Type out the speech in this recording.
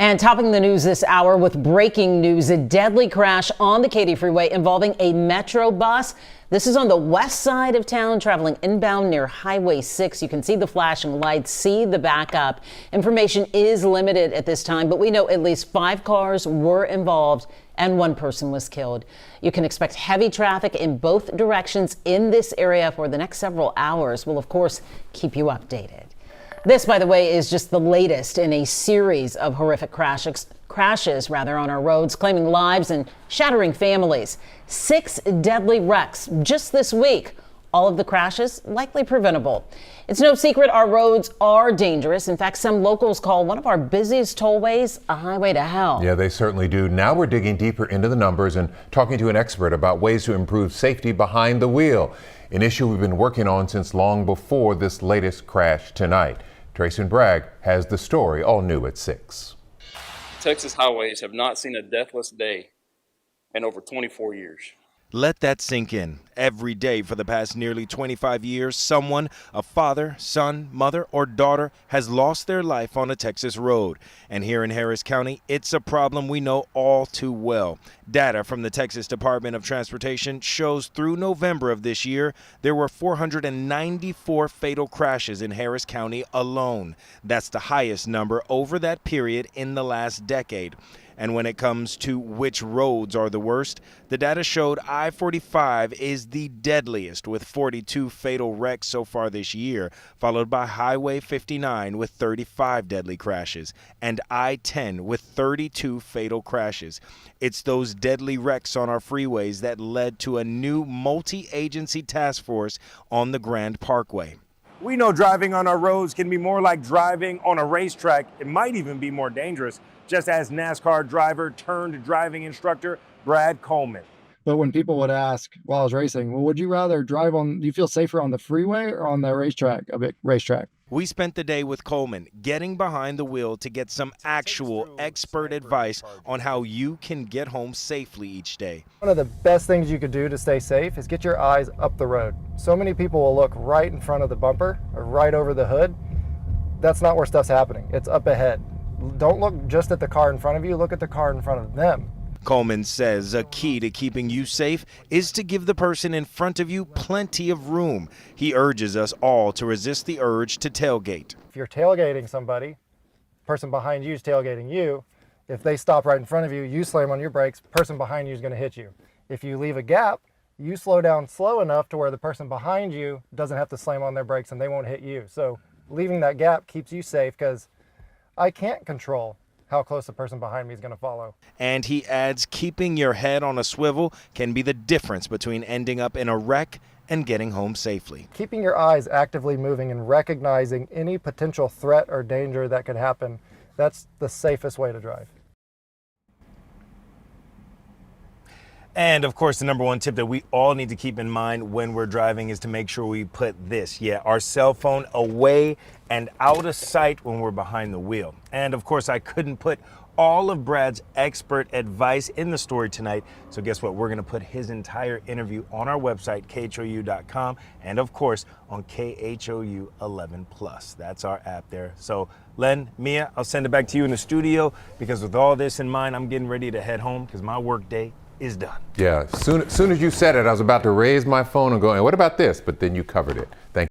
And topping the news this hour with breaking news, a deadly crash on the Katy Freeway involving a MetroBus. This is on the west side of town, traveling inbound near Highway 6. You can see the flashing lights, see the backup. Information is limited at this time, but we know at least 5 cars were involved and 1 person was killed. You can expect heavy traffic in both directions in this area for the next several hours. We'll, of course, keep you updated. This, by the way, is just the latest in a series of horrific crashes on our roads, claiming lives and shattering families. 6 deadly wrecks just this week. All of the crashes likely preventable. It's no secret our roads are dangerous. In fact, some locals call one of our busiest tollways a highway to hell. Yeah, they certainly do. Now we're digging deeper into the numbers and talking to an expert about ways to improve safety behind the wheel, an issue we've been working on since long before this latest crash tonight. Tracy Bragg has the story, all new at 6. Texas highways have not seen a deathless day in over 24 years. Let that sink in. Every day for the past nearly 25 years, someone, a father, son, mother, or daughter, has lost their life on a Texas road. And here in Harris County, it's a problem we know all too well. Data from the Texas Department of Transportation shows through November of this year, there were 494 fatal crashes in Harris County alone. That's the highest number over that period in the last decade. And when it comes to which roads are the worst, the data showed I-45 is the deadliest with 42 fatal wrecks so far this year, followed by Highway 59 with 35 deadly crashes and I-10 with 32 fatal crashes. It's those deadly wrecks on our freeways that led to a new multi-agency task force on the Grand Parkway. We know driving on our roads can be more like driving on a racetrack. It might even be more dangerous, just as NASCAR driver turned driving instructor Brad Coleman. But when people would ask while I was racing, well, would you rather do you feel safer on the freeway or on the racetrack, a big racetrack? We spent the day with Coleman getting behind the wheel to get some actual expert advice on how you can get home safely each day. One of the best things you could do to stay safe is get your eyes up the road. So many people will look right in front of the bumper or right over the hood. That's not where stuff's happening. It's up ahead. Don't look just at the car in front of you, look at the car in front of them. Coleman says a key to keeping you safe is to give the person in front of you plenty of room. He urges us all to resist the urge to tailgate. If you're tailgating somebody, person behind you is tailgating you. If they stop right in front of you, you slam on your brakes, person behind you is going to hit you. If you leave a gap, you slow down slow enough to where the person behind you doesn't have to slam on their brakes and they won't hit you. So leaving that gap keeps you safe because I can't control how close the person behind me is going to follow. And he adds, keeping your head on a swivel can be the difference between ending up in a wreck and getting home safely. Keeping your eyes actively moving and recognizing any potential threat or danger that could happen, that's the safest way to drive. And of course, the number one tip that we all need to keep in mind when we're driving is to make sure we put our cell phone away and out of sight when we're behind the wheel. And of course, I couldn't put all of Brad's expert advice in the story tonight. So guess what? We're going to put his entire interview on our website, khou.com, and of course on KHOU 11+. That's our app there. So Len, Mia, I'll send it back to you in the studio because with all this in mind, I'm getting ready to head home because my work day is done. Yeah, soon as you said it, I was about to raise my phone and go, and what about this? But then you covered it. Thank you.